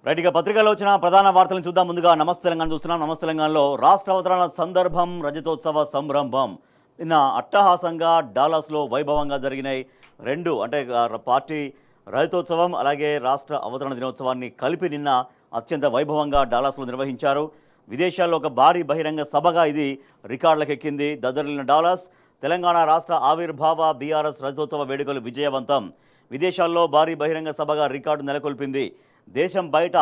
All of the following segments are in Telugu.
రైట్ ఇక పత్రికల్లో వచ్చిన ప్రధాన వార్తలను చూద్దాం. ముందుగా నమస్తే తెలంగాణ చూస్తున్నాం. నమస్తే తెలంగాణలో రాష్ట్ర అవతరణ సందర్భం రజతోత్సవ సంరంభం నిన్న అట్టహాసంగా డాలస్లో వైభవంగా జరిగినాయి. రెండు అంటే పార్టీ రజతోత్సవం అలాగే రాష్ట్ర అవతరణ దినోత్సవాన్ని కలిపి నిన్న అత్యంత వైభవంగా డాలస్లో నిర్వహించారు. విదేశాల్లో ఒక భారీ బహిరంగ సభగా ఇది రికార్డులకు ఎక్కింది. దద్దరిల్లిన డాలస్ తెలంగాణ రాష్ట్ర ఆవిర్భావ బీఆర్ఎస్ రజతోత్సవ వేడుకలు విజయవంతం. విదేశాల్లో భారీ బహిరంగ సభగా రికార్డు నెలకొల్పింది. దేశం బయట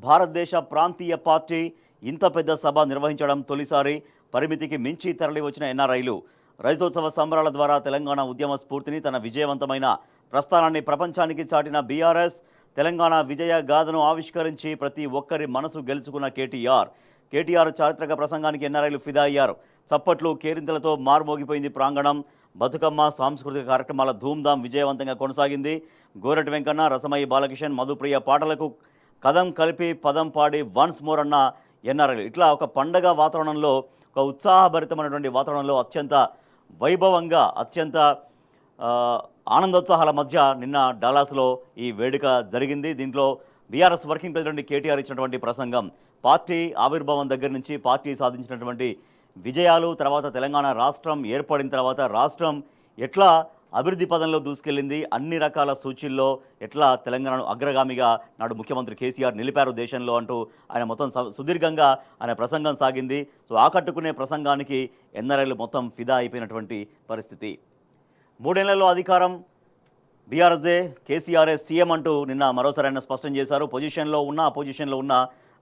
భారతదేశ ప్రాంతీయ పార్టీ ఇంత పెద్ద సభ నిర్వహించడం తొలిసారి. పరిమితికి మించి తరలి వచ్చిన ఎన్ఆర్ఐలు రజతోత్సవ సంబరాల ద్వారా తెలంగాణ ఉద్యమ స్ఫూర్తిని తన విజయవంతమైన ప్రస్థానాన్ని ప్రపంచానికి చాటిన బీఆర్ఎస్ తెలంగాణ విజయ గాథను ఆవిష్కరించి ప్రతి ఒక్కరి మనసు గెలుచుకున్న కేటీఆర్ చారిత్రక ప్రసంగానికి ఎన్ఆర్ఐలు ఫిదా అయ్యారు. చప్పట్లు కేరింతలతో మారుమోగిపోయింది ప్రాంగణం. బతుకమ్మ సాంస్కృతిక కార్యక్రమాల ధూమ్ధాం విజయవంతంగా కొనసాగింది. గోరటి వెంకన్న, రసమయ్య బాలకిషన్, మధుప్రియ పాటలకు కదం కలిపి పదం పాడి వన్స్ మోర్ అన్న ఎన్ఆర్ఐలు. ఇట్లా ఒక పండగ వాతావరణంలో, ఒక ఉత్సాహభరితమైనటువంటి వాతావరణంలో అత్యంత వైభవంగా అత్యంత ఆనందోత్సాహాల మధ్య నిన్న డాలాస్లో ఈ వేడుక జరిగింది. దీంట్లో బీఆర్ఎస్ వర్కింగ్ ప్రెసిడెంట్ కేటీఆర్ ఇచ్చినటువంటి ప్రసంగం పార్టీ ఆవిర్భావం దగ్గర నుంచి పార్టీ సాధించినటువంటి విజయాలు, తర్వాత తెలంగాణ రాష్ట్రం ఏర్పడిన తర్వాత రాష్ట్రం ఎట్లా అభివృద్ధి పదంలో దూసుకెళ్ళింది, అన్ని రకాల సూచీల్లో ఎట్లా తెలంగాణను అగ్రగామిగా నాడు ముఖ్యమంత్రి కేసీఆర్ నిలిపారు దేశంలో అంటూ ఆయన మొత్తం సుదీర్ఘంగా ఆయన ప్రసంగం సాగింది. సో ఆకట్టుకునే ప్రసంగానికి ఎన్ఆర్ఐలు మొత్తం ఫిదా అయిపోయినటువంటి పరిస్థితి. 3 నెలల్లో అధికారం బీఆర్ఎస్దే, కేసీఆర్ఏ సీఎం అంటూ నిన్న మరోసారి ఆయన స్పష్టం చేశారు. పొజిషన్లో ఉన్న అపోజిషన్లో ఉన్న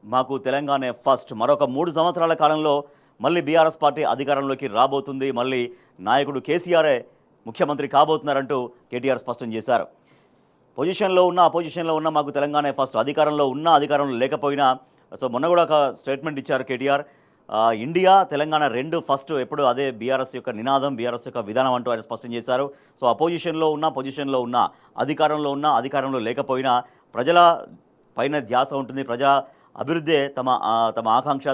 మాకు తెలంగాణ ఫస్ట్. మరొక 3 సంవత్సరాల కాలంలో మళ్ళీ బీఆర్ఎస్ పార్టీ అధికారంలోకి రాబోతుంది, మళ్ళీ నాయకుడు కేసీఆరే ముఖ్యమంత్రి కాబోతున్నారంటూ కేటీఆర్ స్పష్టం చేశారు. పొజిషన్లో ఉన్న అపోజిషన్లో ఉన్న మాకు తెలంగాణ ఫస్ట్. అధికారంలో ఉన్న అధికారంలో లేకపోయినా, సో మొన్న కూడా ఒక స్టేట్మెంట్ ఇచ్చారు కేటీఆర్. ఇండియా తెలంగాణ రెండు ఫస్ట్, ఎప్పుడు అదే బీఆర్ఎస్ యొక్క నినాదం, బీఆర్ఎస్ యొక్క విధానం అంటూ ఆయన స్పష్టం చేశారు. సో అపోజిషన్లో ఉన్న పొజిషన్లో ఉన్న అధికారంలో ఉన్న అధికారంలో లేకపోయినా ప్రజల పైన ధ్యాస ఉంటుంది. ప్రజా అభివృద్ధే తమ ఆకాంక్ష,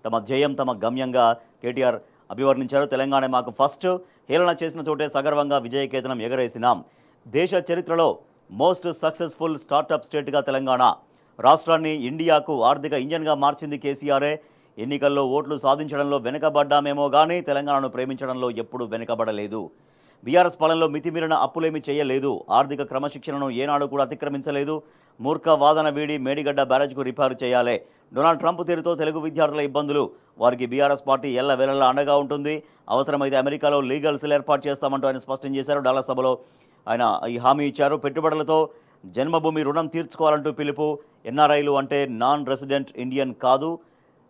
తమ ధ్యేయం, తమ గమ్యంగా కేటీఆర్ అభివర్ణించారు. తెలంగాణ మాకు ఫస్ట్, హేళన చేసిన చోటే సగర్వంగా విజయకేతనం ఎగరేసినాం. దేశ చరిత్రలో మోస్ట్ సక్సెస్ఫుల్ స్టార్టప్ స్టేట్గా తెలంగాణ. రాష్ట్రాన్ని ఇండియాకు ఆర్థిక ఇంజన్గా మార్చింది కేసీఆరే. ఎన్నికల్లో ఓట్లు సాధించడంలో వెనుకబడ్డామేమో కానీ తెలంగాణను ప్రేమించడంలో ఎప్పుడూ వెనుకబడలేదు. బీఆర్ఎస్ పాలనలో మితిమీరిన అప్పులేమీ చేయలేదు. ఆర్థిక క్రమశిక్షణను ఏనాడు కూడా అతిక్రమించలేదు. మూర్ఖ వాదన వీడి మేడిగడ్డ బ్యారేజ్కు రిపేరు చేయాలి. డొనాల్డ్ ట్రంప్ తీరుతో తెలుగు విద్యార్థుల ఇబ్బందులు, వారికి బీఆర్ఎస్ పార్టీ ఎల్లవేళలా అండగా ఉంటుంది. అవసరమైతే అమెరికాలో లీగల్ సెల్ ఏర్పాటు చేస్తామంటూ ఆయన స్పష్టం చేశారు. డాలస్ సభలో ఆయన ఈ హామీ ఇచ్చారు. పెట్టుబడులతో జన్మభూమి రుణం తీర్చుకోవాలంటూ పిలుపు. ఎన్ఆర్ఐలు అంటే నాన్ రెసిడెంట్ ఇండియన్ కాదు,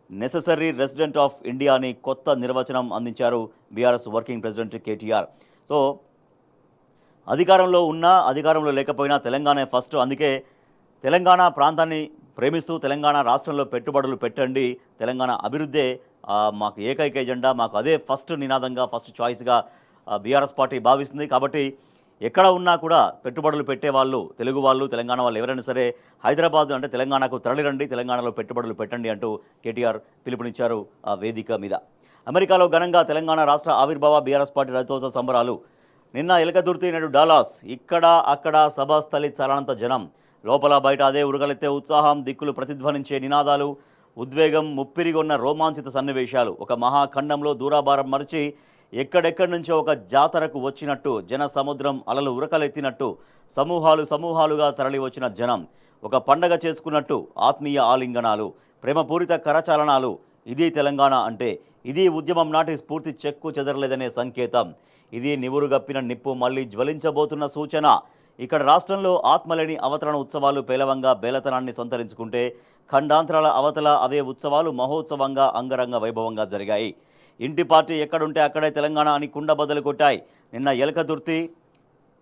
నెసెసరీ రెసిడెంట్ ఆఫ్ ఇండియా అని కొత్త నిర్వచనం అందించారు BRS working president KTR. So అధికారంలో ఉన్నా అధికారంలో లేకపోయినా తెలంగాణ ఫస్ట్. అందుకే తెలంగాణ ప్రాంతాన్ని ప్రేమిస్తూ తెలంగాణ రాష్ట్రంలో పెట్టుబడులు పెట్టండి, తెలంగాణ అభివృద్ధే మాకు ఏకైక ఎజెండా, మాకు అదే ఫస్ట్ నినాదంగా, ఫస్ట్ చాయిస్గా బీఆర్ఎస్ పార్టీ భావిస్తుంది. కాబట్టి ఎక్కడ ఉన్నా కూడా పెట్టుబడులు పెట్టేవాళ్ళు, తెలుగు వాళ్ళు, తెలంగాణ వాళ్ళు ఎవరైనా సరే హైదరాబాద్ అంటే తెలంగాణకు తరలిరండి, తెలంగాణలో పెట్టుబడులు పెట్టండి అంటూ కేటీఆర్ పిలుపునిచ్చారు ఆ వేదిక మీద. అమెరికాలో ఘనంగా తెలంగాణ రాష్ట్ర ఆవిర్భావ బీఆర్ఎస్ పార్టీ రజతోత్సవ సంబరాలు. నిన్న ఎలకదుర్తి, నేడు డాలాస్. ఇక్కడ అక్కడ సభాస్థలి చాలనంత జనం. లోపల బయట అదే ఉరగలెత్తే ఉత్సాహం, దిక్కులు ప్రతిధ్వనించే నినాదాలు, ఉద్వేగం ముప్పిరిగొన్న రోమాంచిత సన్నివేశాలు. ఒక మహాఖండంలో దూరాభారం మరిచి ఎక్కడెక్కడి నుంచో ఒక జాతరకు వచ్చినట్టు, జన సముద్రం అలలు ఉరకలెత్తినట్టు సమూహాలుగా తరలి వచ్చిన జనం. ఒక పండగ చేసుకున్నట్టు ఆత్మీయ ఆలింగనాలు, ప్రేమపూరిత కరచాలనాలు. ఇది తెలంగాణ అంటే. ఇది ఉద్యమం నాటి స్ఫూర్తి చెక్కు చెదరలేదనే సంకేతం. ఇది నివురుగప్పిన నిప్పు మళ్ళీ జ్వలించబోతున్న సూచన. ఇక్కడ రాష్ట్రంలో ఆత్మలేని అవతరణ ఉత్సవాలు పేలవంగా బేలతనాన్ని సంతరించుకుంటే, ఖండాంతరాల అవతల అవే ఉత్సవాలు మహోత్సవంగా అంగరంగ వైభవంగా జరిగాయి. ఇంటి పార్టీ ఎక్కడుంటే అక్కడే తెలంగాణ అని కుండబద్దలు కొట్టాయి. నిన్న ఎలకదుర్తి,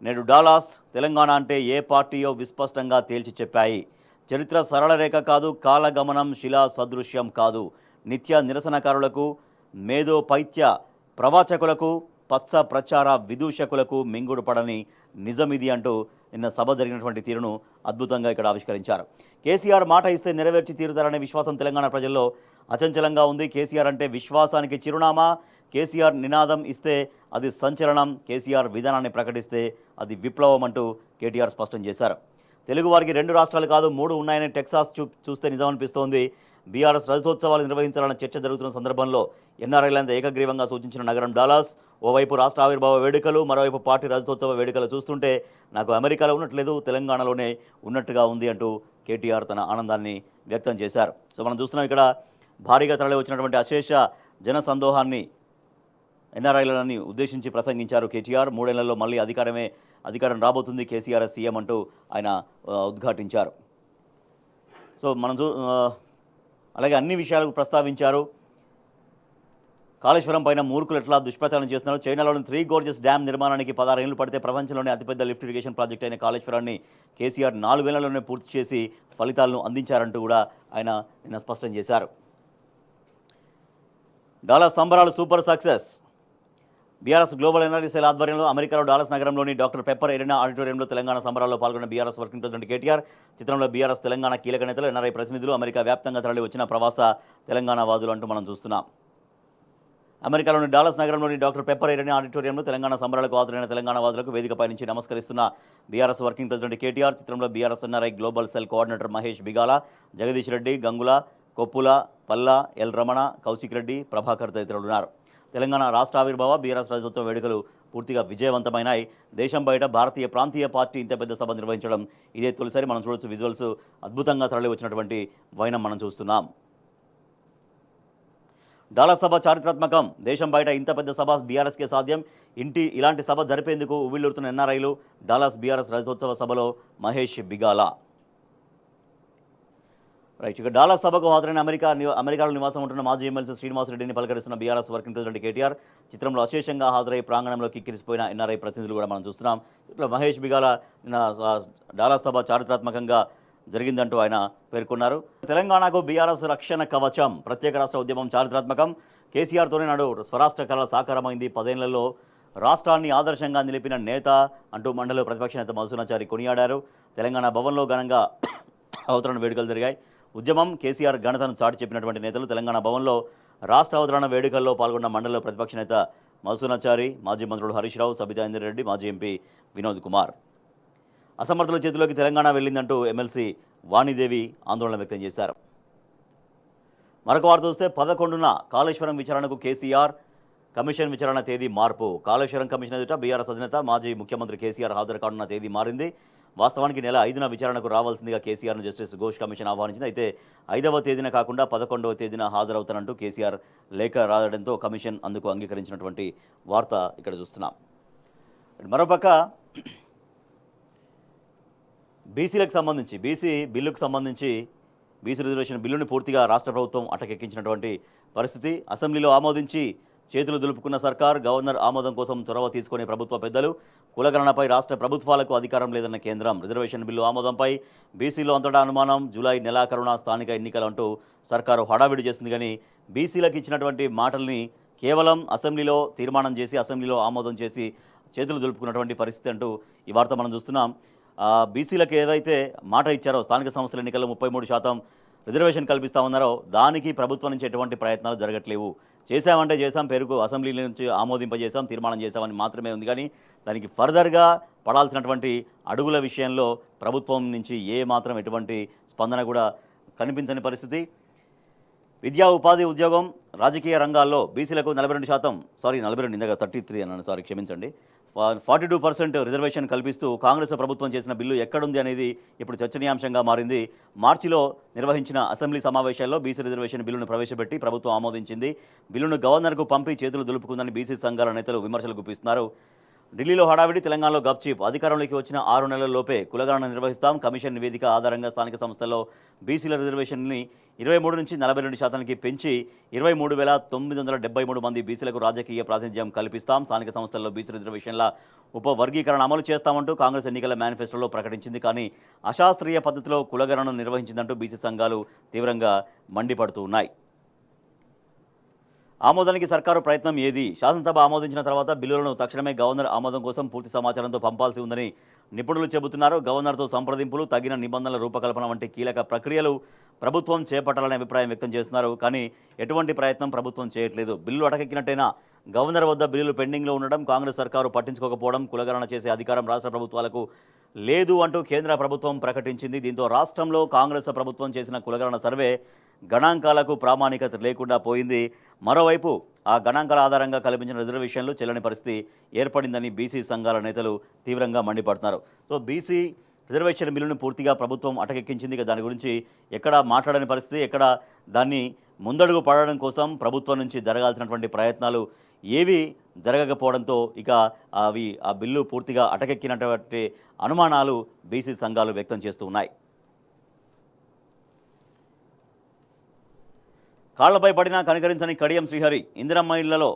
నేడు డాలాస్. తెలంగాణ అంటే ఏ పార్టీయో విస్పష్టంగా తేల్చి చెప్పాయి. చరిత్ర సరళ రేఖ కాదు, కాలగమనం శిలా సదృశ్యం కాదు. నిత్య నిరసనకారులకు, మేధో పైత్య ప్రవాచకులకు, పచ్చ ప్రచార విదూషకులకు మింగుడు పడని నిజమిది అంటూ నిన్న సభ జరిగినటువంటి తీరును అద్భుతంగా ఇక్కడ ఆవిష్కరించారు. కేసీఆర్ మాట ఇస్తే నెరవేర్చి తీరుతారనే విశ్వాసం తెలంగాణ ప్రజల్లో అచంచలంగా ఉంది. కేసీఆర్ అంటే విశ్వాసానికి చిరునామా. కేసీఆర్ నినాదం ఇస్తే అది సంచలనం, కేసీఆర్ విధానాన్ని ప్రకటిస్తే అది విప్లవం అంటూ కేటీఆర్ స్పష్టం చేశారు. తెలుగువారికి 2 రాష్ట్రాలు కాదు 3 ఉన్నాయని టెక్సాస్ చూస్తే నిజమనిపిస్తోంది. బీఆర్ఎస్ రజతోత్సవాలు నిర్వహించాలన్న చర్చ జరుగుతున్న సందర్భంలో ఎన్ఆర్ఐలంతా ఏకగ్రీవంగా సూచించిన నగరం డాలాస్. ఓవైపు రాష్ట్ర ఆవిర్భావ వేడుకలు, మరోవైపు పార్టీ రజతోత్సవ వేడుకలు చూస్తుంటే నాకు అమెరికాలో ఉన్నట్లేదు, తెలంగాణలోనే ఉన్నట్టుగా ఉంది అంటూ కేటీఆర్ తన ఆనందాన్ని వ్యక్తం చేశారు. సో మనం చూస్తున్నాం ఇక్కడ భారీగా తరలి వచ్చినటువంటి అశేష జన సందోహాన్ని ఎన్ఆర్ఐలని ఉద్దేశించి ప్రసంగించారు కేటీఆర్. 3 ఏళ్లలో మళ్ళీ అధికారం రాబోతుంది కేసీఆర్ సీఎం అంటూ ఆయన ఉద్ఘాటించారు. సో మనం అలాగే అన్ని విషయాలకు ప్రస్తావించారు. కాళేశ్వరం పైన మూర్ఖులు ఎట్లా దుష్ప్రచారం చేస్తున్నారు, చైనాలోని 3 గోర్జెస్ డ్యామ్ నిర్మాణానికి 16 ఏళ్లు పడితే ప్రపంచంలోనే అతిపెద్ద లిఫ్ట్ ఇరిగేషన్ ప్రాజెక్ట్ అయిన కాళేశ్వరాన్ని కేసీఆర్ 4 ఏళ్లలోనే పూర్తి చేసి ఫలితాలను అందించారంటూ కూడా ఆయన నిన్న స్పష్టం చేశారు. డాలస్ సంబరాలు super success. BRS global energy cell ఆధ్వర్యంలో అమెరికాలో డాలస్ నగరంలోని డాక్టర్ పెప్పర్ ఎరీనా ఆడిటోరియంలో తెలంగాణ సంబరాల్లో పాల్గొన్న బీఆర్ఎస్ వర్కింగ్ ప్రెసిడెంట్ కేటీఆర్. చిత్రంలో బీఆర్ఎస్ తెలంగాణ కీలక నేతలు, ఎన్ఆర్ఐ ప్రతినిధులు, అమెరికా వ్యాప్తంగా తరలి వచ్చిన ప్రవాస తెలంగాణ వాదులు అంటూ మనం చూస్తున్నాం. అమెరికాలోని డాలస్ నగరంలోని డాక్టర్ పెప్పర్ ఎరీనా ఆడిటోరియంలో తెలంగాణ సంబరాలకు హాజరైన తెలంగాణ వాదులకు వేదికపై నుంచి నమస్కరిస్తున్న బీఆర్ఎస్ వర్కింగ్ ప్రెసిడెంట్ కేటీఆర్. చిత్రంలో BRS NRI global cell coordinator Mahesh Bigala, Jagadish Reddy, Gangula, Koppula, Palla, L Ramana, Kaushik Reddy, Prabhakar తదితరులు ఉన్నారు. తెలంగాణ రాష్ట్ర ఆవిర్భావ బీఆర్ఎస్ రజతోత్సవ వేడుకలు పూర్తిగా విజయవంతమైనాయి. దేశం బయట భారతీయ ప్రాంతీయ పార్టీ ఇంత పెద్ద సభ నిర్వహించడం ఇదే తొలిసారి. మనం చూడొచ్చు విజువల్స్, అద్భుతంగా తరలి వచ్చినటువంటి వైనం మనం చూస్తున్నాం. డాలస్ సభ చారిత్రాత్మకం. దేశం బయట ఇంత పెద్ద సభ బీఆర్ఎస్కే సాధ్యం. ఇలాంటి సభ జరిపేందుకు ఉవ్విళ్లూరుతున్న ఎన్ఆర్ఐలు. డాలస్ బీఆర్ఎస్ రజతోత్సవ సభలో మహేష్ బిగాల. రైట్, ఇక డాలస్ సభకు హాజరైన అమెరికాలో నివాసం ఉంటున్న మాజీ ఎమ్మెల్సీ శ్రీనివాసరెడ్డిని పలకరిస్తున్న బీఆర్ఎస్ వర్కింగ్ ప్రెసిడెంట్ కేటీఆర్. చిత్రంలో అశేషంగా హాజరై ప్రాంగణంలో కిక్కిరిసిపోయిన ఎన్ఆర్ఐ ప్రతినిధులు కూడా మనం చూస్తున్నాం. ఇట్లా మహేష్ బిగాల డాలస్ సభ చారిత్రాత్మకంగా జరిగిందంటూ ఆయన పేర్కొన్నారు. తెలంగాణకు బీఆర్ఎస్ రక్షణ కవచం. ప్రత్యేక రాష్ట్ర ఉద్యమం చారిత్రాత్మకం. కేసీఆర్తోనే నాడు స్వరాష్ట్ర కళ సాకారమైంది. 10 ఏళ్లలో రాష్ట్రాన్ని ఆదర్శంగా నిలిపిన నేత అంటూ మండలిలో ప్రతిపక్ష నేత మధుసూదనాచారి కొనియాడారు. తెలంగాణ భవన్లో ఘనంగా అవతరణ వేడుకలు జరిగాయి. ఉద్యమం, కేసీఆర్ ఘనతను చాటి చెప్పినటువంటి నేతలు తెలంగాణ భవన్లో రాష్ట్ర అవతరణ వేడుకల్లో పాల్గొన్న మండలిలో ప్రతిపక్ష నేత మధుసూదనాచారి, మాజీ మంత్రులు హరీష్ రావు, సబితా ఇంద్రారెడ్డి, మాజీ ఎంపీ వినోద్ కుమార్. అసమర్థుల చేతిలోకి తెలంగాణ వెళ్ళిందంటూ ఎమ్మెల్సీ వాణిదేవి ఆందోళన వ్యక్తం చేశారు. మరొక వార్త చూస్తే 11న కాళేశ్వరం విచారణకు కేసీఆర్ కమిషన్ విచారణ తేదీ మార్పు. కాళేశ్వరం కమిషన్ ఎదుట బీఆర్ఎస్ అధినేత మాజీ ముఖ్యమంత్రి కేసీఆర్ హాజరు కానున్న తేదీ మారింది. వాస్తవానికి నెల 5న విచారణకు రావాల్సిందిగా కేసీఆర్ను జస్టిస్ ఘోష్ కమిషన్ ఆహ్వానించింది. అయితే 5వ తేదీన కాకుండా 11వ తేదీన హాజరవుతానంటూ కేసీఆర్ లేఖ రాయడంతో కమిషన్ అందుకు అంగీకరించినటువంటి వార్త ఇక్కడ చూస్తున్నాం. మరోపక్క బీసీలకు సంబంధించి బీసీ రిజర్వేషన్ బిల్లుని పూర్తిగా రాష్ట్ర ప్రభుత్వం అటకెక్కించినటువంటి పరిస్థితి. అసెంబ్లీలో ఆమోదించి చేతులు దులుపుకున్న సర్కార్, గవర్నర్ ఆమోదం కోసం చొరవ తీసుకునే ప్రభుత్వ పెద్దలు. కులగణనపై రాష్ట్ర ప్రభుత్వాలకు అధికారం లేదన్న కేంద్రం. రిజర్వేషన్ బిల్లు ఆమోదంపై బీసీలో అంతటా అనుమానం. జూలై నెలాఖరున స్థానిక ఎన్నికలు అంటూ సర్కారు హడావిడి చేసింది. కానీ బీసీలకు ఇచ్చినటువంటి మాటల్ని కేవలం అసెంబ్లీలో తీర్మానం చేసి, అసెంబ్లీలో ఆమోదం చేసి చేతులు దులుపుకున్నటువంటి పరిస్థితి అంటూ ఈ వార్త మనం చూస్తున్నాం. బీసీలకు ఏదైతే మాట ఇచ్చారో, స్థానిక సంస్థల ఎన్నికల్లో 33% రిజర్వేషన్ కల్పిస్తామన్నారో దానికి ప్రభుత్వం నుంచి ఎటువంటి ప్రయత్నాలు జరగట్లేవు. చేశామంటే చేశాం, పేరుకు అసెంబ్లీ నుంచి ఆమోదింపజేశాం, తీర్మానం చేశామని మాత్రమే ఉంది. కానీ దానికి ఫర్దర్గా పడాల్సినటువంటి అడుగుల విషయంలో ప్రభుత్వం నుంచి మాత్రం ఎటువంటి స్పందన కూడా కనిపించని పరిస్థితి. విద్యా, ఉపాధి, ఉద్యోగం, రాజకీయ రంగాల్లో బీసీలకు 42%, ఇందాక 33 అన్నాను, క్షమించండి, 42% రిజర్వేషన్ కల్పిస్తూ కాంగ్రెస్ ప్రభుత్వం చేసిన బిల్లు ఎక్కడుంది అనేది ఇప్పుడు చర్చనీయాంశంగా మారింది. మార్చిలో నిర్వహించిన అసెంబ్లీ సమావేశాల్లో బీసీ రిజర్వేషన్ బిల్లును ప్రవేశపెట్టి ప్రభుత్వం ఆమోదించింది. బిల్లును గవర్నర్కు పంపి చేతులు దులుపుకుందని బీసీ సంఘాల నేతలు విమర్శలు గుప్పిస్తున్నారు. ఢిల్లీలో హడావిడి, తెలంగాణలో గప్చిప్. అధికారంలోకి వచ్చిన 6 నెలల్లోపే కులగణన నిర్వహిస్తాం. కమిషన్ నివేదిక ఆధారంగా స్థానిక సంస్థల్లో బీసీల రిజర్వేషన్ని 23 నుంచి 42% పెంచి 23,973 మంది బీసీలకు రాజకీయ ప్రాతినిధ్యం కల్పిస్తాం. స్థానిక సంస్థల్లో బీసీ రిజర్వేషన్ల ఉపవర్గీకరణ అమలు చేస్తామంటూ కాంగ్రెస్ ఎన్నికల మేనిఫెస్టోలో ప్రకటించింది. కానీ అశాస్త్రీయ పద్ధతిలో కులగణన నిర్వహించిందంటూ బీసీ సంఘాలు తీవ్రంగా మండిపడుతూ ఉన్నాయి. ఆమోదానికి సర్కారు ప్రయత్నం ఏది? శాసనసభ ఆమోదించిన తర్వాత బిల్లులను తక్షణమే గవర్నర్ ఆమోదం కోసం పూర్తి సమాచారంతో పంపాల్సి ఉందని నిపుణులు చెబుతున్నారు. గవర్నర్తో సంప్రదింపులు, తగిన నిబంధనల రూపకల్పన వంటి కీలక ప్రక్రియలు ప్రభుత్వం చేపట్టాలనే అభిప్రాయం వ్యక్తం చేస్తున్నారు. కానీ ఎటువంటి ప్రయత్నం ప్రభుత్వం చేయట్లేదు. బిల్లు అటకెక్కినట్టయినా గవర్నర్ వద్ద బిల్లులు పెండింగ్లో ఉండడం, కాంగ్రెస్ సర్కారు పట్టించుకోకపోవడం, కులగణన చేసే అధికారం రాష్ట్ర ప్రభుత్వాలకు లేదు అంటూ కేంద్ర ప్రభుత్వం ప్రకటించింది. దీంతో రాష్ట్రంలో కాంగ్రెస్ ప్రభుత్వం చేసిన కులగణన సర్వే గణాంకాలకు ప్రామాణికత లేకుండా పోయింది. మరోవైపు ఆ గణాంకాల ఆధారంగా కల్పించిన రిజర్వేషన్లు చెల్లని పరిస్థితి ఏర్పడిందని బీసీ సంఘాల నేతలు తీవ్రంగా మండిపడుతున్నారు. సో బీసీ రిజర్వేషన్ బిల్లును పూర్తిగా ప్రభుత్వం అటకెక్కించింది. ఇక దాని గురించి ఎక్కడ మాట్లాడని పరిస్థితి, ఎక్కడ దాన్ని ముందడుగు పడడం కోసం ప్రభుత్వం నుంచి జరగాల్సినటువంటి ప్రయత్నాలు ఏవి జరగకపోవడంతో ఇక ఆ బిల్లు పూర్తిగా అటకెక్కినటువంటి అనుమానాలు బీసీ సంఘాలు వ్యక్తం చేస్తూ ఉన్నాయి. కాళ్లపై పడినా కనికరించని కడియం శ్రీహరి ఇందిరమ్మ ఇళ్లలో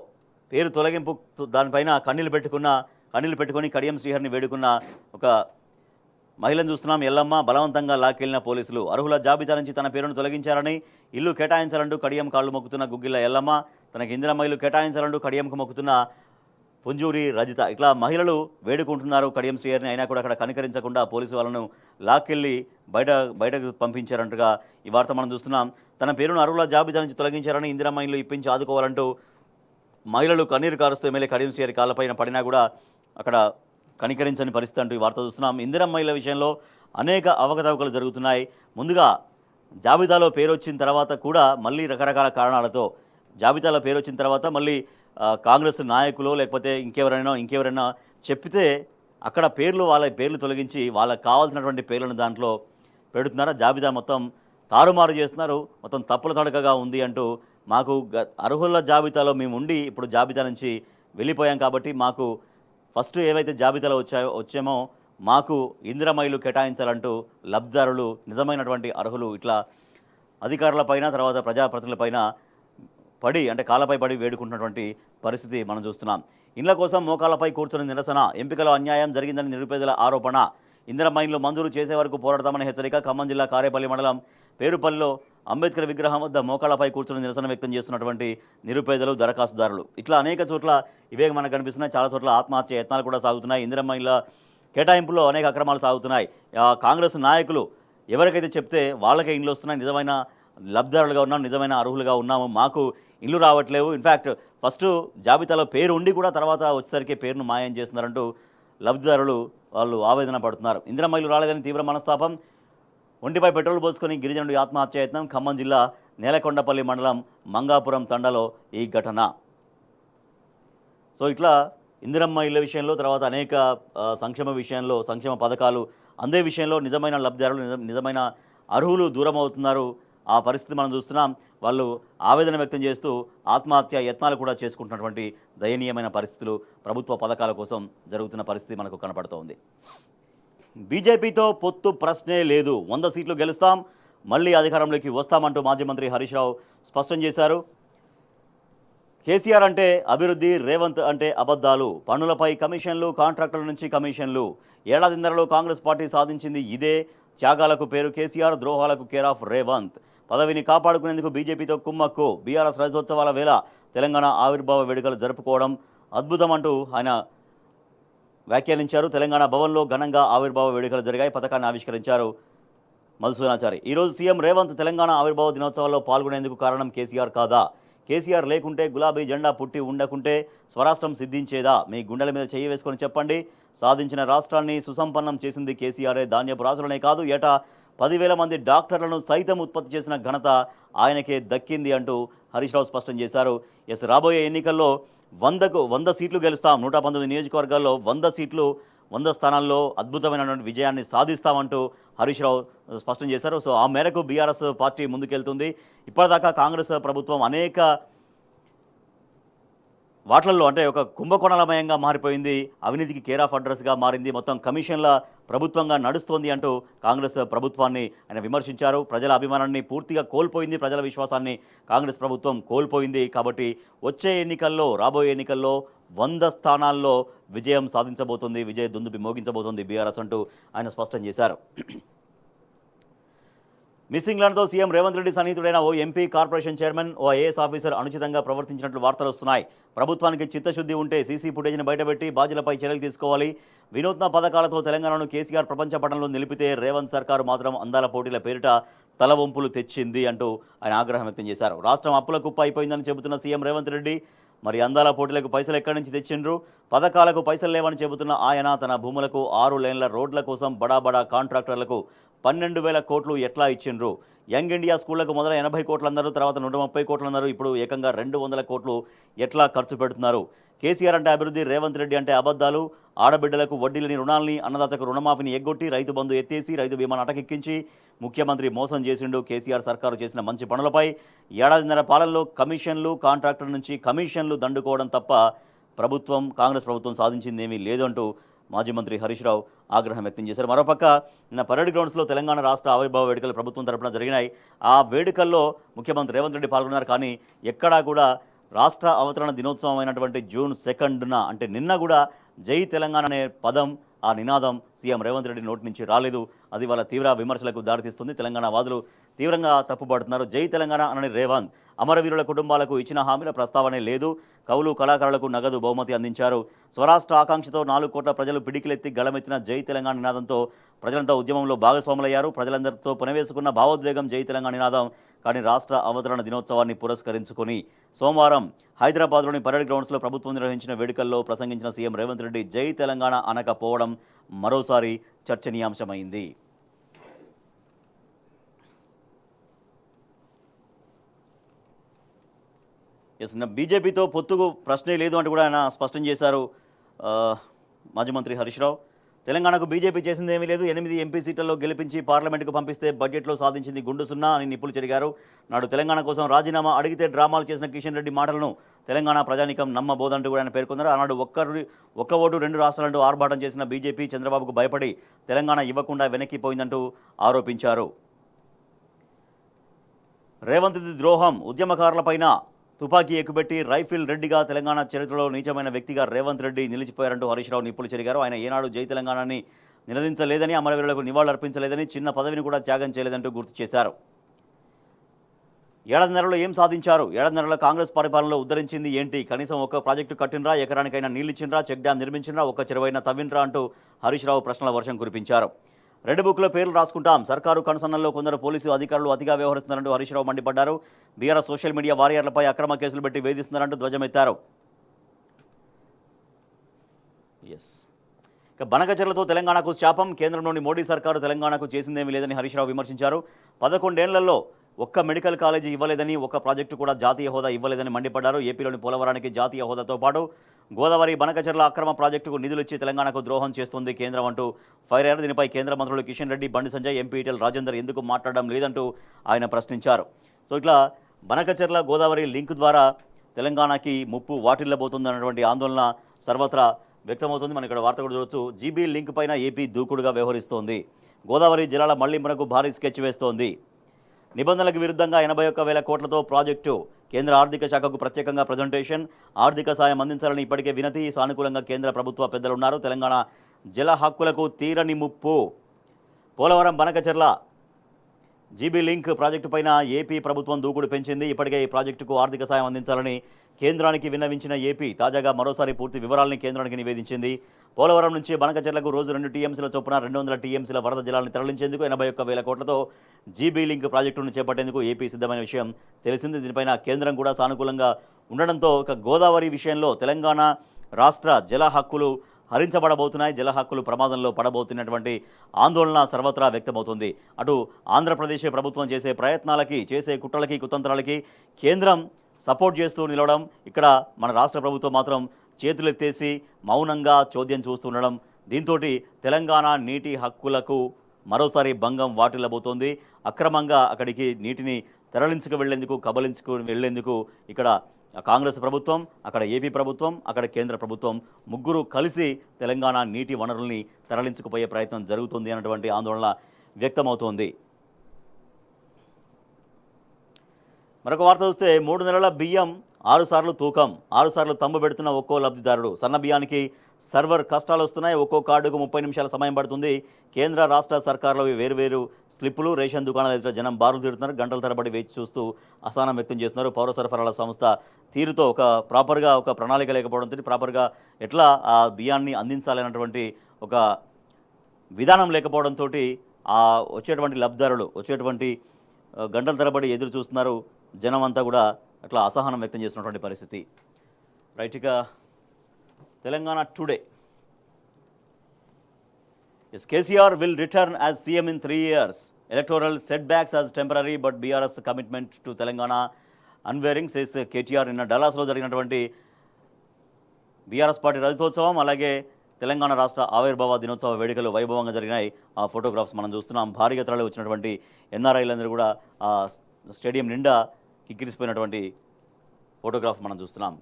పేరు తొలగింపు దానిపైన కన్నీళ్లు పెట్టుకొని కడియం శ్రీహరిని వేడుకున్న ఒక మహిళను చూస్తున్నాం. ఎల్లమ్మ బలవంతంగా లాక్కెళ్లిన పోలీసులు. అర్హుల జాబితా నుంచి తన పేరును తొలగించారని ఇల్లు కేటాయించాలంటూ కడియం కాళ్లు మొక్కుతున్న గుగ్గిళ్ళ ఎల్లమ్మ, తనకి ఇందిరమ్మ ఇల్లు కేటాయించాలంటూ కడియంకు మొక్కుతున్న పుంజూరి రజిత. ఇట్లా మహిళలు వేడుకుంటున్నారు కడియం శ్రీహరిని. అయినా కూడా అక్కడ కనికరించకుండా పోలీసు వాళ్ళను లాక్కెళ్ళి బయటకు పంపించారంటగా ఈ వార్త మనం చూస్తున్నాం. తన పేరును అర్హుల జాబితా నుంచి తొలగించారని ఇందిరమ్మ ఇల్లు ఇప్పించి ఆదుకోవాలంటూ మహిళలు కన్నీరు కారుస్తూ ఎమ్మెల్యే కడియం శ్రీహరి కాళ్ళపైన పడినా కూడా అక్కడ కనికరించని పరిస్థితి అంటూ ఈ వార్త చూస్తున్నాం. ఇందిరమ్మ ఇళ్ల విషయంలో అనేక అవకతవకలు జరుగుతున్నాయి. ముందుగా జాబితాలో పేరు వచ్చిన తర్వాత కూడా మళ్ళీ రకరకాల కారణాలతో జాబితాలో పేరు వచ్చిన తర్వాత మళ్ళీ కాంగ్రెస్ నాయకులు లేకపోతే ఇంకెవరైనా చెప్పితే అక్కడ వాళ్ళ పేర్లు తొలగించి వాళ్ళకి కావాల్సినటువంటి పేర్లను దాంట్లో పెడుతున్నారు. జాబితా మొత్తం తారుమారు చేస్తున్నారు. మొత్తం తప్పుల తడకగా ఉంది అంటూ మాకు అర్హుల జాబితాలో మేము ఉండి ఇప్పుడు జాబితా నుంచి వెళ్ళిపోయాం కాబట్టి మాకు ఫస్ట్ ఏవైతే జాబితాలో వచ్చామో మాకు ఇందిరమ్మ ఇల్లు కేటాయించాలంటూ లబ్ధిదారులు నిజమైనటువంటి అర్హులు ఇట్లా అధికారులపైన తర్వాత ప్రజాప్రతినిధులపైన కాళ్ళపై పడి వేడుకుంటున్నటువంటి పరిస్థితి మనం చూస్తున్నాం. ఇండ్ల కోసం మోకాళ్ళపై కూర్చుని నిరసన, ఎంపికలో అన్యాయం జరిగిందని నిరుపేదల ఆరోపణ. ఇందిరమ్మ ఇల్లు మంజూరు చేసే వరకు పోరాడతామని హెచ్చరిక. ఖమ్మం జిల్లా కారేపల్లి మండలం పేరుపల్లిలో అంబేద్కర్ విగ్రహం వద్ద మోకాళ్ళపై కూర్చుని నిరసన వ్యక్తం చేస్తున్నటువంటి నిరుపేదలు, దరఖాస్తుదారులు. ఇట్లా అనేక చోట్ల ఇవే మనకు కనిపిస్తున్నాయి. చాలా చోట్ల ఆత్మహత్య యత్నాలు కూడా సాగుతున్నాయి. ఇందిరమ్మ ఇళ్ళ కేటాయింపులో అనేక అక్రమాలు సాగుతున్నాయి. కాంగ్రెస్ నాయకులు ఎవరికైతే చెప్తే వాళ్ళకే ఇండ్లు వస్తున్నాయి, నిజమైన లబ్ధిదారులుగా ఉన్నాం, నిజమైన అర్హులుగా ఉన్నాము, మాకు ఇల్లు రావట్లేవు, ఇన్ఫ్యాక్ట్ ఫస్ట్ జాబితాలో పేరు ఉండి కూడా తర్వాత వచ్చేసరికి పేరును మాయం చేస్తున్నారంటూ లబ్ధిదారులు వాళ్ళు ఆవేదన పడుతున్నారు. ఇందిరమ్మ ఇల్లు రాలేదని తీవ్ర మనస్తాపం. ఒంటిపై పెట్రోల్ పోసుకొని గిరిజనుడి ఆత్మహత్యాయత్నం. ఖమ్మం జిల్లా నేలకొండపల్లి మండలం మంగాపురం తండలో ఈ ఘటన. సో ఇట్లా ఇందిరమ్మ ఇళ్ళ విషయంలో తర్వాత అనేక సంక్షేమ పథకాలు అందే విషయంలో నిజమైన లబ్ధిదారులు, నిజమైన అర్హులు దూరం అవుతున్నారు. ఆ పరిస్థితి మనం చూస్తున్నాం. వాళ్ళు ఆవేదన వ్యక్తం చేస్తూ ఆత్మహత్య యత్నాలు కూడా చేసుకుంటున్నటువంటి దయనీయమైన పరిస్థితులు ప్రభుత్వ పథకాల కోసం జరుగుతున్న పరిస్థితి మనకు కనపడుతోంది. బీజేపీతో పొత్తు ప్రశ్నే లేదు, 100 సీట్లు గెలుస్తాం, మళ్ళీ అధికారంలోకి వస్తామంటూ మాజీ మంత్రి హరీష్ రావు స్పష్టం చేశారు. కేసీఆర్ అంటే అభివృద్ధి, రేవంత్ అంటే అబద్ధాలు, పన్నులపై కమిషన్లు, కాంట్రాక్టుల నుంచి కమిషన్లు, ఏడాదిన్నరలో కాంగ్రెస్ పార్టీ సాధించింది ఇదే, త్యాగాలకు పేరు కేసీఆర్, ద్రోహాలకు కేర్ ఆఫ్ రేవంత్, పదవిని కాపాడుకునేందుకు బీజేపీతో కుమ్మక్కు, బీఆర్ఎస్ రజతోత్సవాల వేళ తెలంగాణ ఆవిర్భావ వేడుకలు జరుపుకోవడం అద్భుతం అంటూ ఆయన వ్యాఖ్యానించారు. తెలంగాణ భవన్లో ఘనంగా ఆవిర్భావ వేడుకలు జరిగాయి. పథకాన్ని ఆవిష్కరించారు మధుసూదనాచారి. ఈరోజు సీఎం రేవంత్ తెలంగాణ ఆవిర్భావ దినోత్సవాల్లో పాల్గొనేందుకు కారణం కేసీఆర్ కాదా? కేసీఆర్ లేకుంటే, గులాబీ జెండా పుట్టి ఉండకుంటే స్వరాష్ట్రం సిద్ధించేదా? మీ గుండెల మీద చెయ్యి వేసుకొని చెప్పండి. సాధించిన రాష్ట్రాన్ని సుసంపన్నం చేసింది కేసీఆరే. ధాన్యపు రాసులనే కాదు, ఏటా 10,000 మంది డాక్టర్లను సైతం ఉత్పత్తి చేసిన ఘనత ఆయనకే దక్కింది అంటూ హరీష్ రావు స్పష్టం చేశారు. రాబోయే ఎన్నికల్లో 100 సీట్లు గెలుస్తాం, 119 నియోజకవర్గాల్లో 100 సీట్లు, 100 స్థానాల్లో అద్భుతమైనటువంటి విజయాన్ని సాధిస్తామంటూ హరీష్ రావు స్పష్టం చేశారు. సో ఆ మేరకు బీఆర్ఎస్ పార్టీ ముందుకెళ్తుంది. ఇప్పటిదాకా కాంగ్రెస్ ప్రభుత్వం అనేక వాట్లల్లో అంటే ఒక కుంభకోణలమయంగా మారిపోయింది, అవినీతికి కేర్ ఆఫ్ అడ్రస్గా మారింది, మొత్తం కమిషన్ల ప్రభుత్వంగా నడుస్తోంది అంటూ కాంగ్రెస్ ప్రభుత్వాన్ని ఆయన విమర్శించారు. ప్రజల అభిమానాన్ని పూర్తిగా కోల్పోయింది, ప్రజల విశ్వాసాన్ని కాంగ్రెస్ ప్రభుత్వం కోల్పోయింది. కాబట్టి రాబోయే ఎన్నికల్లో 100 స్థానాల్లో విజయం సాధించబోతుంది, విజయ దుందుబి మోగించబోతోంది బీఆర్ఎస్ అంటూ ఆయన స్పష్టం చేశారు. మిస్సింగ్లతో సీఎం రేవంత్ రెడ్డి సన్నిహితుడైన ఓ ఎంపీ, కార్పొరేషన్ చైర్మన్, ఓ ఐఏఎస్ ఆఫీసర్ అనుచితంగా ప్రవర్తించినట్లు వార్తలు వస్తున్నాయి. ప్రభుత్వానికి చిత్తశుద్ధి ఉంటే సీసీ ఫుటేజ్ని బయటపెట్టి బాధ్యులపై చర్యలు తీసుకోవాలి. వినూత్న పథకాలతో తెలంగాణను కేసీఆర్ ప్రపంచ పటంలో నిలిపితే రేవంత్ సర్కారు మాత్రం అందాల పోటీల పేరిట తలవంపులు తెచ్చింది అంటూ ఆయన ఆగ్రహం వ్యక్తం చేశారు. రాష్ట్రం అప్పుల కుప్ప అయిపోయిందని చెబుతున్న సీఎం రేవంత్ రెడ్డి మరి అందాల పోటీలకు పైసలు ఎక్కడి నుంచి తెచ్చిండ్రు? పథకాలకు పైసలు లేవని చెబుతున్న ఆయన తన భూములకు 6 లేన్ల రోడ్ల కోసం బడా కాంట్రాక్టర్లకు 12,000 కోట్లు ఎట్లా ఇచ్చిండ్రు? యంగ్ ఇండియా స్కూళ్లకు మొదల 80 కోట్లు అన్నారు, తర్వాత 130 కోట్లు అన్నారు, ఇప్పుడు ఏకంగా 200 కోట్లు ఎట్లా ఖర్చు పెడుతున్నారు? కేసీఆర్ అంటే అభివృద్ధి, రేవంత్ రెడ్డి అంటే అబద్ధాలు. ఆడబిడ్డలకు వడ్డీలని రుణాలని, అన్నదాతకు రుణమాఫీని ఎగ్గొట్టి రైతు బంధు ఎత్తేసి రైతు బీమాను అటకెక్కించి ముఖ్యమంత్రి మోసం చేసిండు. కేసీఆర్ సర్కారు చేసిన మంచి పనులపై ఏడాదిన్నర పాలనలో కమిషన్లు, కాంట్రాక్టర్ నుంచి కమిషన్లు దండుకోవడం తప్ప కాంగ్రెస్ ప్రభుత్వం సాధించిందేమీ లేదంటూ మాజీ మంత్రి హరీష్ రావు ఆగ్రహం వ్యక్తం చేశారు. మరోపక్క నిన్న పరేడ్ గ్రౌండ్స్లో తెలంగాణ రాష్ట్ర ఆవిర్భావ వేడుకలు ప్రభుత్వం తరపున జరిగినాయి. ఆ వేడుకల్లో ముఖ్యమంత్రి రేవంత్ రెడ్డి పాల్గొన్నారు. కానీ ఎక్కడా కూడా రాష్ట్ర అవతరణ దినోత్సవం అయినటువంటి జూన్ 2న అంటే నిన్న కూడా జై తెలంగాణ అనే పదం, ఆ నినాదం సీఎం రేవంత్ రెడ్డి నోటి నుంచి రాలేదు. అది వాళ్ళ తీవ్ర విమర్శలకు దారితీస్తుంది. తెలంగాణ వాదులు తీవ్రంగా తప్పుపడుతున్నారు. జై తెలంగాణ అనని రేవంత్ అమరవీరుల కుటుంబాలకు ఇచ్చిన హామీల ప్రస్తావనే లేదు. కవులు, కళాకారులకు నగదు బహుమతి అందించారు. స్వరాష్ట్ర ఆకాంక్షతో 4 కోట్ల ప్రజలు పిడికిలెత్తి గళమెత్తిన జై తెలంగాణ నినాదంతో ప్రజలంతా ఉద్యమంలో భాగస్వాములయ్యారు. ప్రజలందరితో పునవేసుకున్న భావోద్వేగం జై తెలంగాణ నినాదం. కానీ రాష్ట్ర అవతరణ దినోత్సవాన్ని పురస్కరించుకొని సోమవారం హైదరాబాద్లోని పరేడ్ గ్రౌండ్స్లో ప్రభుత్వం నిర్వహించిన వేడుకల్లో ప్రసంగించిన సీఎం రేవంత్ రెడ్డి జై తెలంగాణ అనకపోవడం మరోసారి చర్చనీయాంశమైంది. బీజేపీతో పొత్తుకు ప్రశ్నే లేదు అంటూ కూడా ఆయన స్పష్టం చేశారు మాజీ మంత్రి హరీష్ రావు. తెలంగాణకు బీజేపీ చేసింది ఏమీ లేదు. 8 ఎంపీ సీట్లలో గెలిపించి పార్లమెంటుకు పంపిస్తే బడ్జెట్లో సాధించింది గుండు సున్నా అని నిప్పులు చెరిగారు. నాడు తెలంగాణ కోసం రాజీనామా అడిగితే డ్రామాలు చేసిన కిషన్ రెడ్డి మాటలను తెలంగాణ ప్రజానీకం నమ్మబోదంటూ కూడా ఆయన పేర్కొన్నారు. ఆనాడు ఒక్క ఓటు 2 రాష్ట్రాలంటూ ఆర్భాటం చేసిన బీజేపీ చంద్రబాబుకు భయపడి తెలంగాణ ఇవ్వకుండా వెనక్కిపోయిందంటూ ఆరోపించారు. రేవంత్ ద్రోహం, ఉద్యమకారులపైన తుపాకీ ఎక్కుపెట్టి రైఫిల్ రెడ్డిగా తెలంగాణ చరిత్రలో నీచమైన వ్యక్తిగా రేవంత్ రెడ్డి నిలిచిపోయారంటూ హరీష్ రావు నిప్పులు చెరిగారు. ఆయన ఏనాడు జై తెలంగాణని నినదించలేదని, అమరవీరులకు నివాళులర్పించలేదని, చిన్న పదవిని కూడా త్యాగం చేయలేదంటూ గుర్తు చేశారు. ఏడాదిన్నరలో ఏం సాధించారు? ఏడాదిన్నరలో కాంగ్రెస్ పరిపాలనలో ఉద్ధరించింది ఏంటి? కనీసం ఒక్క ప్రాజెక్టు కట్టినరా? ఎకరానికైనా నీళ్లిచ్చిండ్రా? చెక్ డ్యాం నిర్మించినరా? ఒక్క చెరువైనా తవ్వినరా? అంటూ హరీష్ రావు ప్రశ్నల వర్షం కురిపించారు. రెడ్ బుక్లో పేర్లు రాసుకుంటాం, సర్కారు కన్సర్న్లో కొందరు పోలీసు అధికారులు అతిగా వ్యవహరిస్తున్నారంటూ హరీష్ రావు మండిపడ్డారు. బీఆర్ఎస్ సోషల్ మీడియా వారియర్లపై అక్రమ కేసులు పెట్టి వేధిస్తున్నారంటూ ధ్వజమెత్తారు. ఇక బనకచెర్లతో తెలంగాణకు శాపం, కేంద్రంలోని మోడీ సర్కారు తెలంగాణకు చేసిందేమీ లేదని హరీష్ రావు విమర్శించారు. 11 ఏళ్లలో ఒక్క మెడికల్ కాలేజీ ఇవ్వలేదని, ఒక్క ప్రాజెక్టు కూడా జాతీయ హోదా ఇవ్వలేదని మండిపడ్డారు. ఏపీలోని పోలవరానికి జాతీయ హోదాతో పాటు గోదావరి బనకచెర్ల అక్రమ ప్రాజెక్టుకు నిధులిచ్చి తెలంగాణకు ద్రోహం చేస్తుంది కేంద్రం అంటూ ఫైర్ అయ్యారు. దీనిపై కేంద్ర మంత్రులు కిషన్ రెడ్డి, బండి సంజయ్, ఎంపీ ఈటెల రాజేందర్ ఎందుకు మాట్లాడడం లేదంటూ ఆయన ప్రశ్నించారు. సో ఇట్లా బనకచెర్ల గోదావరి లింక్ ద్వారా తెలంగాణకి ముప్పు వాటిల్లబోతుందన్నటువంటి ఆందోళన సర్వత్రా వ్యక్తమవుతుంది. మనం ఇక్కడ వార్త కూడా చూడవచ్చు. జీబీ లింక్ పైన ఏపీ దూకుడుగా వ్యవహరిస్తోంది. గోదావరి జలాల మళ్లింపునకు భారీ స్కెచ్ వేస్తోంది. నిబంధనలకు విరుద్ధంగా 81,000 కోట్లతో ప్రాజెక్టు. కేంద్ర ఆర్థిక శాఖకు ప్రత్యేకంగా ప్రజెంటేషన్. ఆర్థిక సాయం అందించాలని ఇప్పటికే వినతి. సానుకూలంగా కేంద్ర ప్రభుత్వ పెద్దలున్నారు. తెలంగాణ జల హక్కులకు తీరని ముప్పు. Polavaram Banakacherla GB link project పైన ఏపీ ప్రభుత్వం దూకుడు పెంచింది. ఇప్పటికే ఈ ప్రాజెక్టుకు ఆర్థిక సాయం అందించాలని కేంద్రానికి విన్నవించిన ఏపీ తాజాగా మరోసారి పూర్తి వివరాలని కేంద్రానికి నివేదించింది. పోలవరం నుంచి బనకచెర్లకు రోజు 2 టీఎంసీల చొప్పున 200 టీఎంసీల వరద జలాలను తరలించేందుకు 81,000 కోట్లతో జీబీ లింక్ ప్రాజెక్టును చేపట్టేందుకు ఏపీ సిద్ధమైన విషయం తెలిసింది. దీనిపైన కేంద్రం కూడా సానుకూలంగా ఉండడంతో గోదావరి విషయంలో తెలంగాణ రాష్ట్ర జల హక్కులు హరించబడబోతున్నాయి, జల హక్కులు ప్రమాదంలో పడబోతున్నటువంటి ఆందోళన సర్వత్రా వ్యక్తమవుతుంది. అటు ఆంధ్రప్రదేశ్ ప్రభుత్వం చేసే ప్రయత్నాలకి, చేసే కుట్రలకి, కుతంత్రాలకి కేంద్రం సపోర్ట్ చేస్తూ నిలవడం, ఇక్కడ మన రాష్ట్ర ప్రభుత్వం మాత్రం చేతులెత్తేసి మౌనంగా చోద్యం చూస్తుండడం, దీంతో తెలంగాణ నీటి హక్కులకు మరోసారి భంగం వాటిల్లబోతోంది. అక్రమంగా అక్కడికి నీటిని తరలించుకు వెళ్లేందుకు, కబలించుకు వెళ్లేందుకు ఇక్కడ కాంగ్రెస్ ప్రభుత్వం, అక్కడ ఏపీ ప్రభుత్వం, అక్కడ కేంద్ర ప్రభుత్వం ముగ్గురు కలిసి తెలంగాణ నీటి వనరుల్ని తరలించుకుపోయే ప్రయత్నం జరుగుతుంది అన్నటువంటి ఆందోళన వ్యక్తమవుతోంది. మరొక వార్త చూస్తే 3 నెలల బియ్యం 6 సార్లు తూకం, 6 సార్లు తంబు పెడుతున్న ఒక్కో లబ్ధిదారుడు. సన్న బియ్యానికి సర్వర్ కష్టాలు వస్తున్నాయి. ఒక్కో కార్డుకు 30 నిమిషాల సమయం పడుతుంది. కేంద్ర రాష్ట్ర సర్కార్లవి వేరువేరు స్లిప్పులు. రేషన్ దుకాణాల ఎదుట జనం బారులు తీరుతున్నారు. గంటల తరబడి వేచి చూస్తూ అసహనం వ్యక్తం చేస్తున్నారు. పౌర సరఫరాల సంస్థ తీరుతో ప్రాపర్గా ఒక ప్రణాళిక లేకపోవడంతో ప్రాపర్గా ఎట్లా ఆ బియ్యాన్ని అందించాలన్నటువంటి ఒక విధానం లేకపోవడంతో వచ్చేటువంటి లబ్ధిదారులు గంటల తరబడి ఎదురు చూస్తున్నారు. జనం అంతా కూడా అట్లా అసహనం వ్యక్తం చేస్తున్నటువంటి పరిస్థితి. రైట్, ఇక Telangana today. KCR will return as CM in 3 years. Electoral setbacks as temporary but BRS commitment to Telangana unwavering says KTR. నిన్న డల్లాస్లో జరిగినటువంటి బీఆర్ఎస్ పార్టీ రజతోత్సవం అలాగే తెలంగాణ రాష్ట్ర ఆవిర్భావ దినోత్సవ వేడుకలు వైభవంగా జరిగినాయి. ఆ ఫోటోగ్రాఫ్స్ మనం చూస్తున్నాం. భారీగా తరలి వచ్చినటువంటి ఎన్ఆర్ఐలందరూ కూడా ఆ స్టేడియం నిండా కిక్కిరిసిపోయినటువంటి ఫోటోగ్రాఫ్ మనం చూస్తున్నాం.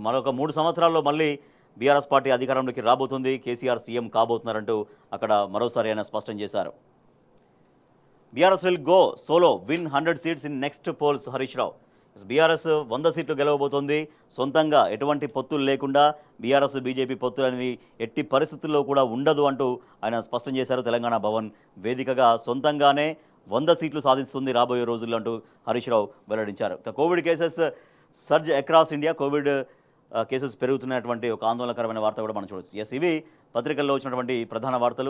మరొక 3 సంవత్సరాల్లో మళ్ళీ బీఆర్ఎస్ పార్టీ అధికారంలోకి రాబోతుంది. కేసీఆర్ సీఎం కాబోతున్నారంటూ అక్కడ మరోసారి ఆయన స్పష్టం చేశారు. BRS will go solo, win 100 seats in next polls. Harish Rao. BRS 100 సీట్లు గెలవబోతోంది. సొంతంగా ఎటువంటి పొత్తులు లేకుండా బీఆర్ఎస్ బీజేపీ పొత్తులు అనేవి ఎట్టి పరిస్థితుల్లో కూడా ఉండదు అంటూ ఆయన స్పష్టం చేశారు. తెలంగాణ భవన్ వేదికగా సొంతంగానే 100 సీట్లు సాధిస్తుంది రాబోయే రోజుల్లో అంటూ హరీష్ రావు వెల్లడించారు. Covid cases surge across India. Covid cases పెరుగుతున్నటువంటి ఒక ఆందోళనకరమైన వార్త కూడా మనం చూడవచ్చు. ఇవి పత్రికల్లో వచ్చినటువంటి ప్రధాన వార్తలు.